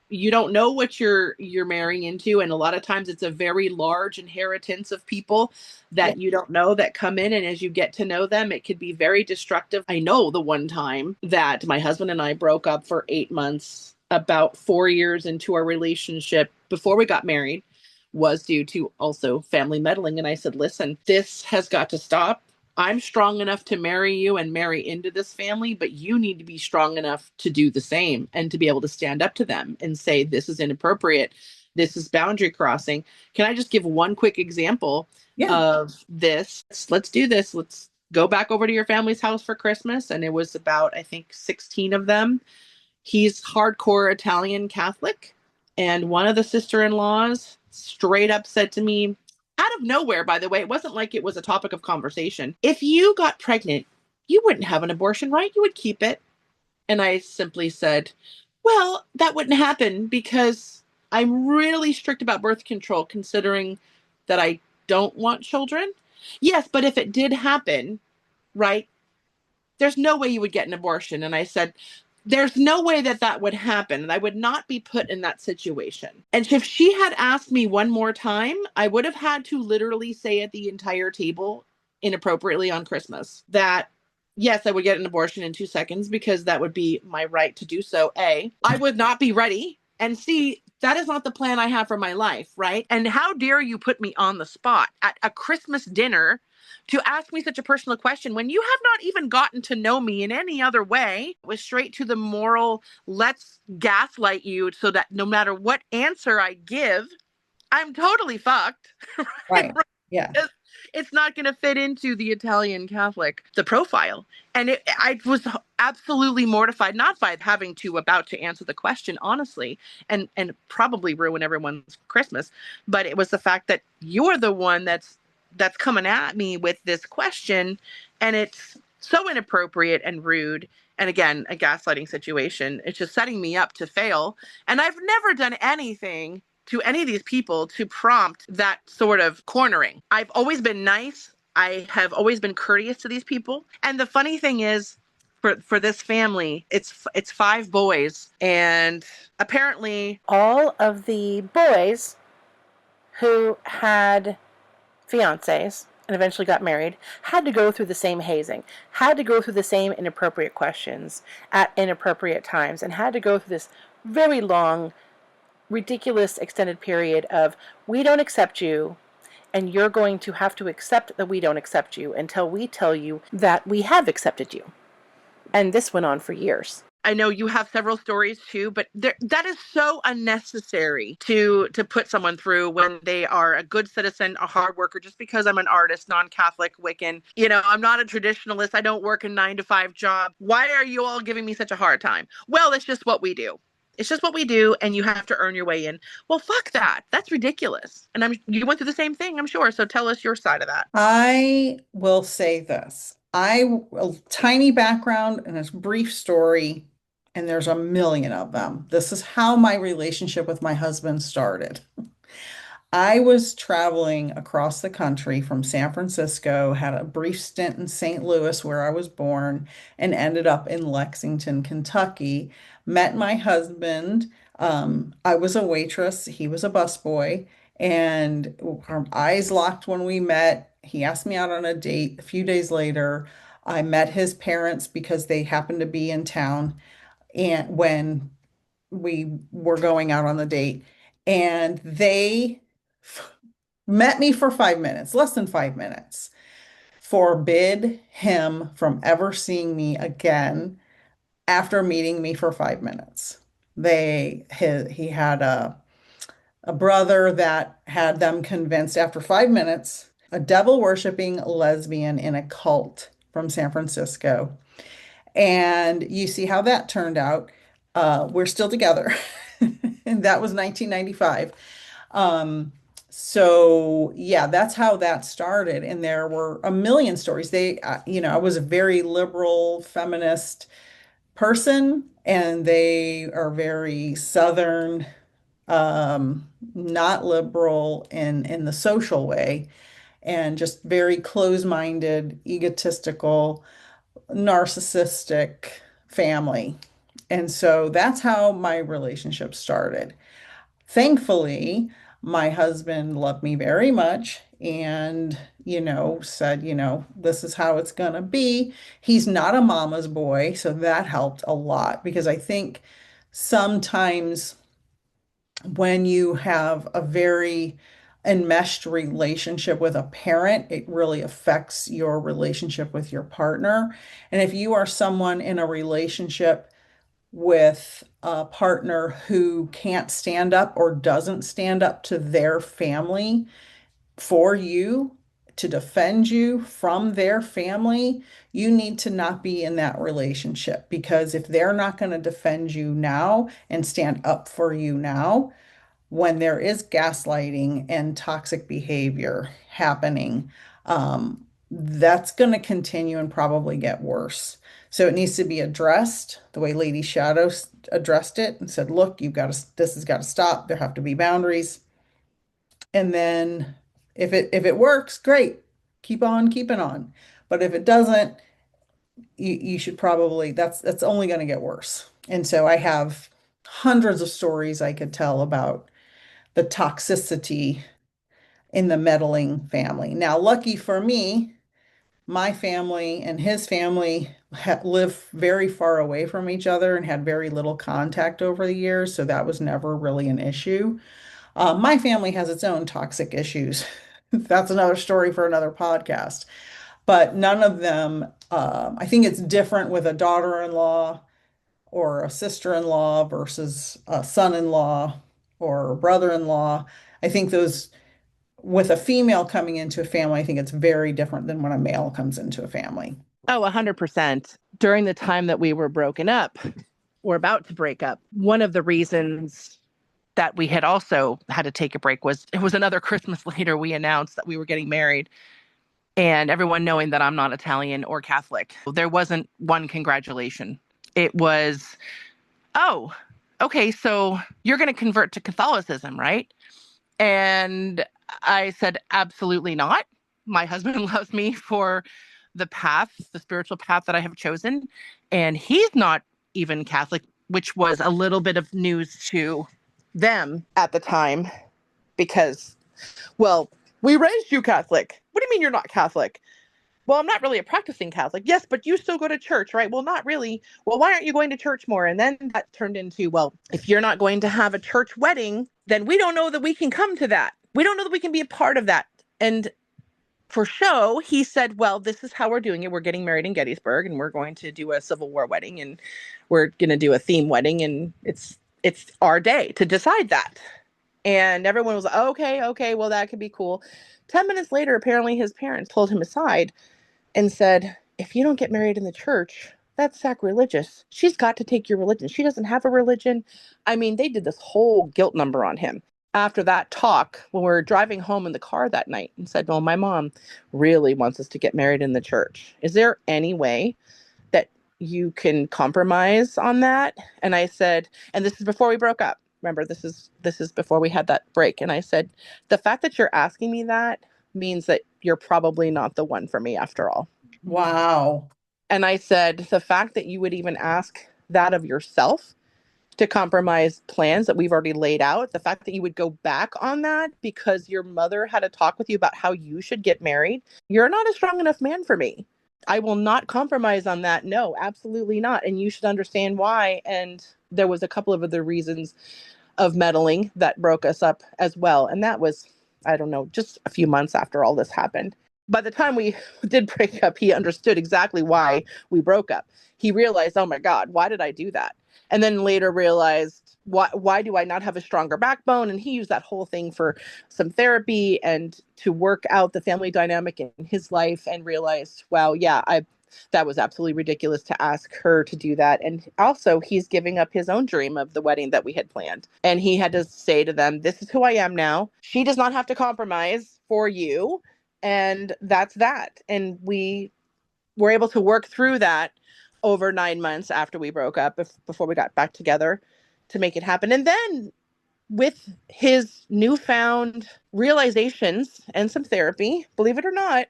you don't know what you're marrying into. And a lot of times it's a very large inheritance of people that you don't know that come in. And as you get to know them, it could be very destructive. I know the one time that my husband and I broke up for 8 months, about 4 years into our relationship before we got married, was due to also family meddling. And I said, listen, this has got to stop. I'm strong enough to marry you and marry into this family, but you need to be strong enough to do the same and to be able to stand up to them and say, this is inappropriate. This is boundary crossing. Can I just give one quick example Yeah. of this? Let's do this. Let's go back over to your family's house for Christmas. And it was about, I think, 16 of them. He's hardcore Italian Catholic. And one of the sister-in-laws straight up said to me, out of nowhere, by the way, it wasn't like it was a topic of conversation. If you got pregnant, you wouldn't have an abortion, right? You would keep it. And I simply said, well, that wouldn't happen because I'm really strict about birth control, considering that I don't want children. Yes, but if it did happen, right, there's no way you would get an abortion. And I said, there's no way that that would happen. And I would not be put in that situation. And if she had asked me one more time, I would have had to literally say at the entire table inappropriately on Christmas that, yes, I would get an abortion in 2 seconds because that would be my right to do so. A, I would not be ready. And C, that is not the plan I have for my life, right? And how dare you put me on the spot at a Christmas dinner to ask me such a personal question when you have not even gotten to know me in any other way. It was straight to the moral, let's gaslight you so that no matter what answer I give, I'm totally fucked. Right. Yeah. It's not going to fit into the Italian Catholic, the profile. And I was absolutely mortified, not by having to about to answer the question, honestly, and probably ruin everyone's Christmas, but it was the fact that you're the one that's coming at me with this question, and it's so inappropriate and rude. And again, a gaslighting situation. It's just setting me up to fail. And I've never done anything to any of these people to prompt that sort of cornering. I've always been nice. I have always been courteous to these people. And the funny thing is, for this family, it's 5 boys, and apparently all of the boys who had fiancés and eventually got married had to go through the same hazing, had to go through the same inappropriate questions at inappropriate times, and had to go through this very long, ridiculous extended period of, we don't accept you, and you're going to have to accept that we don't accept you until we tell you that we have accepted you. And this went on for years. I know you have several stories too, but that is so unnecessary to put someone through when they are a good citizen, a hard worker. Just because I'm an artist, non-Catholic, Wiccan, I'm not a traditionalist. I don't work a 9-to-5 job. Why are you all giving me such a hard time? Well, it's just what we do. It's just what we do, and you have to earn your way in. Well, fuck that. That's ridiculous. And you went through the same thing, I'm sure. So tell us your side of that. I will say this. A tiny background and a brief story, and there's a million of them. This is how my relationship with my husband started. I was traveling across the country from San Francisco, had a brief stint in St. Louis where I was born, and ended up in Lexington, Kentucky. Met my husband. I was a waitress, he was a busboy, and our eyes locked when we met. He asked me out on a date. A few days later, I met his parents because they happened to be in town and when we were going out on the date, and they met me for 5 minutes, less than 5 minutes, forbid him from ever seeing me again after meeting me for 5 minutes. He had a brother that had them convinced after 5 minutes, a devil worshiping lesbian in a cult from San Francisco. And you see how that turned out. We're still together. And that was 1995. So yeah, that's how that started. And there were a million stories. I was a very liberal feminist person, and they are very Southern, not liberal in the social way, and just very close-minded, egotistical, narcissistic family. And so that's how my relationship started. Thankfully, my husband loved me very much and, said, this is how it's going to be. He's not a mama's boy, so that helped a lot because I think sometimes when you have a very enmeshed relationship with a parent, it really affects your relationship with your partner. And if you are someone in a relationship with a partner who can't stand up or doesn't stand up to their family for you, to defend you from their family, you need to not be in that relationship, because if they're not going to defend you now and stand up for you now, when there is gaslighting and toxic behavior happening, that's going to continue and probably get worse. So it needs to be addressed the way Lady Shadow addressed it and said, look, this has got to stop. There have to be boundaries. And then if it works, great. Keep on keeping on. But if it doesn't, you should probably, that's only going to get worse. And so I have hundreds of stories I could tell about the toxicity in the meddling family. Now, lucky for me, my family and his family live very far away from each other and had very little contact over the years, so that was never really an issue. My family has its own toxic issues. That's another story for another podcast. But none of them, I think it's different with a daughter-in-law or a sister-in-law versus a son-in-law or a brother-in-law. I think those, with a female coming into a family, I think it's very different than when a male comes into a family. Oh, 100%. During the time that we were broken up, or about to break up, one of the reasons that we had also had to take a break was it was another Christmas later we announced that we were getting married, and everyone knowing that I'm not Italian or Catholic. There wasn't one congratulation. It was, oh, okay, so you're going to convert to Catholicism, right? And I said, absolutely not. My husband loves me for the path, the spiritual path that I have chosen. And he's not even Catholic, which was a little bit of news to them at the time because, well, we raised you Catholic. What do you mean you're not Catholic? Well, I'm not really a practicing Catholic. Yes, but you still go to church, right? Well, not really. Well, why aren't you going to church more? And then that turned into, well, if you're not going to have a church wedding, then we don't know that we can come to that. We don't know that we can be a part of that. And for show, he said, well, this is how we're doing it. We're getting married in Gettysburg, and we're going to do a Civil War wedding, and we're going to do a theme wedding, and it's our day to decide that. And everyone was like, okay, well, that could be cool. 10 minutes later, apparently his parents pulled him aside and said, if you don't get married in the church, that's sacrilegious. She's got to take your religion. She doesn't have a religion. I mean, they did this whole guilt number on him. After that talk, when we were driving home in the car that night, and said, well, my mom really wants us to get married in the church. Is there any way that you can compromise on that? And I said, and this is before we broke up. Remember, this is before we had that break. And I said, the fact that you're asking me that means that you're probably not the one for me after all. Wow. And I said, the fact that you would even ask that of yourself to compromise plans that we've already laid out, the fact that you would go back on that because your mother had a talk with you about how you should get married, you're not a strong enough man for me. I will not compromise on that. No, absolutely not. And you should understand why. And there was a couple of other reasons of meddling that broke us up as well. And that was, I don't know, just a few months after all this happened. By the time we did break up, he understood exactly why we broke up. He realized, oh my God, why did I do that? And then later realized, why do I not have a stronger backbone? And he used that whole thing for some therapy and to work out the family dynamic in his life, and realized, wow, yeah, that was absolutely ridiculous to ask her to do that. And also, he's giving up his own dream of the wedding that we had planned. And he had to say to them, this is who I am now. She does not have to compromise for you. And that's that. And we were able to work through that over 9 months after we broke up, before we got back together, to make it happen. And then with his newfound realizations and some therapy, believe it or not,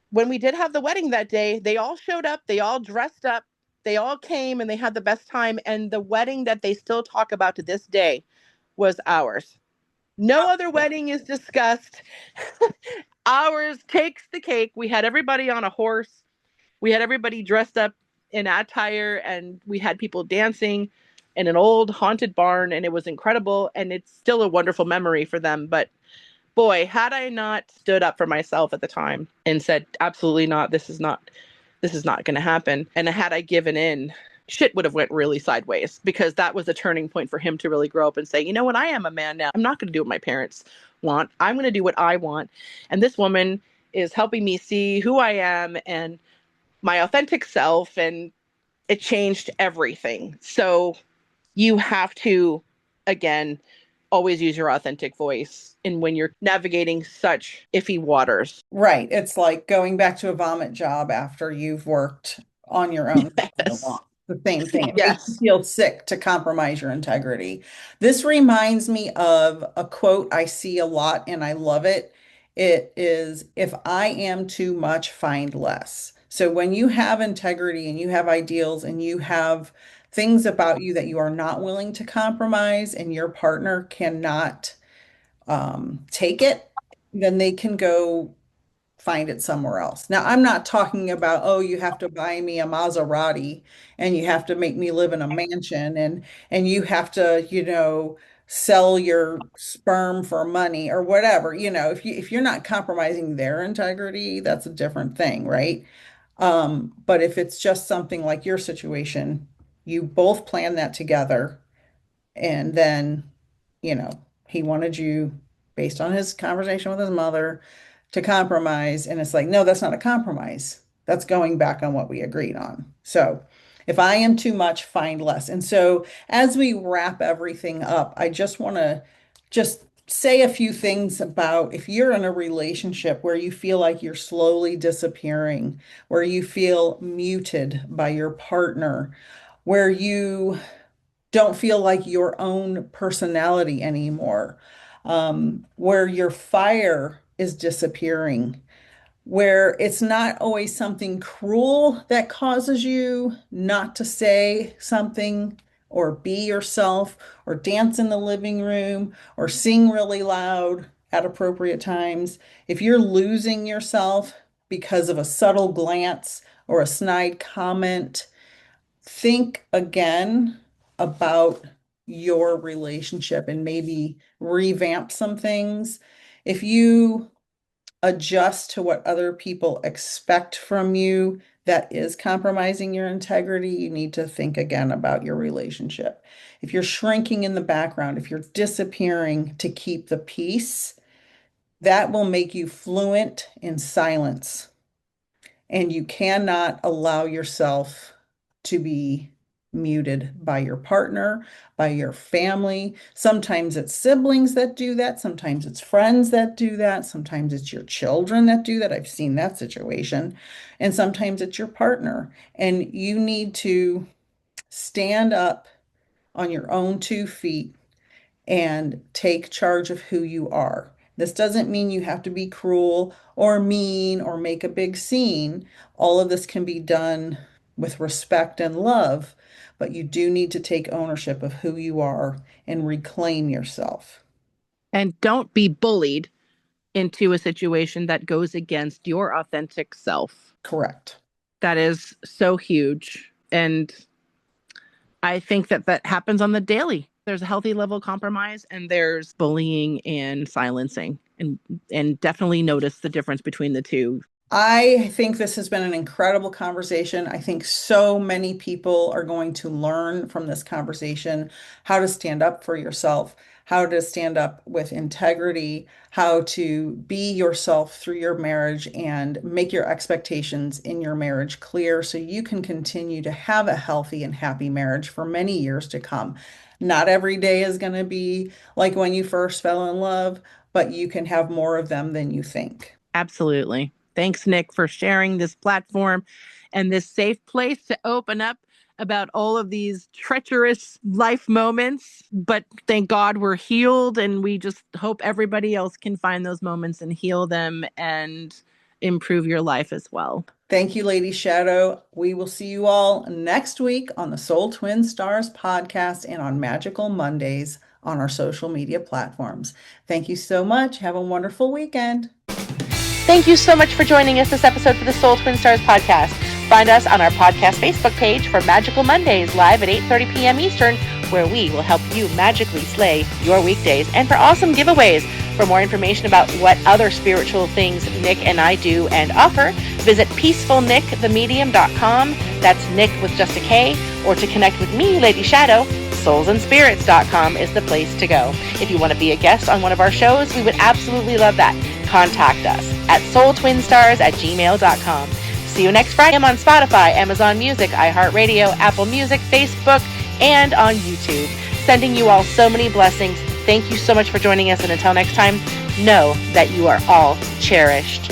when we did have the wedding that day, they all showed up, they all dressed up, they all came, and they had the best time. And the wedding that they still talk about to this day was ours. No other wedding is discussed. Ours takes the cake. We had everybody on a horse. We had everybody dressed up in attire, and we had people dancing in an old haunted barn, and it was incredible. And it's still a wonderful memory for them. But boy, had I not stood up for myself at the time and said, absolutely not, this is not going to happen. And had I given in, shit would have went really sideways, because that was a turning point for him to really grow up and say, you know what, I am a man now. I'm not going to do what my parents want. I'm going to do what I want. And this woman is helping me see who I am and my authentic self. And it changed everything. So you have to, again, always use your authentic voice. And when you're navigating such iffy waters. Right. It's like going back to a vomit job after you've worked on your own for so long. The same thing. It makes you feel sick to compromise your integrity. This reminds me of a quote I see a lot and I love it. It is, if I am too much, find less. So when you have integrity and you have ideals and you have things about you that you are not willing to compromise and your partner cannot take it, then they can go find it somewhere else. Now, I'm not talking about, oh, you have to buy me a Maserati and you have to make me live in a mansion and you have to, sell your sperm for money or whatever. If you're not compromising their integrity, that's a different thing, right? But if it's just something like your situation, you both plan that together, and then, he wanted you, based on his conversation with his mother, to compromise. And it's like, no, that's not a compromise. That's going back on what we agreed on. So if I am too much, find less. And so as we wrap everything up, I just want to just say a few things about if you're in a relationship where you feel like you're slowly disappearing, where you feel muted by your partner, where you don't feel like your own personality anymore, where your fire is disappearing, where it's not always something cruel that causes you not to say something or be yourself or dance in the living room or sing really loud at appropriate times. If you're losing yourself because of a subtle glance or a snide comment, think again about your relationship and maybe revamp some things. If you adjust to what other people expect from you, that is compromising your integrity, you need to think again about your relationship. If you're shrinking in the background, if you're disappearing to keep the peace, that will make you fluent in silence. And you cannot allow yourself to be muted by your partner, by your family. Sometimes it's siblings that do that. Sometimes it's friends that do that. Sometimes it's your children that do that. I've seen that situation. And sometimes it's your partner. And you need to stand up on your own 2 feet and take charge of who you are. This doesn't mean you have to be cruel or mean or make a big scene. All of this can be done with respect and love, but you do need to take ownership of who you are and reclaim yourself. And don't be bullied into a situation that goes against your authentic self. Correct. That is so huge. And I think that happens on the daily. There's a healthy level of compromise and there's bullying and silencing, and definitely notice the difference between the two. I think this has been an incredible conversation. I think so many people are going to learn from this conversation how to stand up for yourself, how to stand up with integrity, how to be yourself through your marriage and make your expectations in your marriage clear so you can continue to have a healthy and happy marriage for many years to come. Not every day is going to be like when you first fell in love, but you can have more of them than you think. Absolutely. Thanks, Nik, for sharing this platform and this safe place to open up about all of these treacherous life moments. But thank God we're healed, and we just hope everybody else can find those moments and heal them and improve your life as well. Thank you, Lady Shadow. We will see you all next week on the Soul Twin Stars podcast and on Magical Mondays on our social media platforms. Thank you so much. Have a wonderful weekend. Thank you so much for joining us this episode for the Soul Twin Stars podcast. Find us on our podcast Facebook page for Magical Mondays live at 8:30 p.m. Eastern where we will help you magically slay your weekdays, and for awesome giveaways. For more information about what other spiritual things Nik and I do and offer, visit peacefulnikthemedium.com. That's Nik with just a K. Or to connect with me, Lady Shadow, soulsandspirits.com is the place to go. If you want to be a guest on one of our shows, we would absolutely love that. Contact us at soultwinstars@gmail.com. See you next Friday. I'm on Spotify, Amazon Music, iHeartRadio, Apple Music, Facebook, and on YouTube. Sending you all so many blessings. Thank you so much for joining us, and until next time, know that you are all cherished.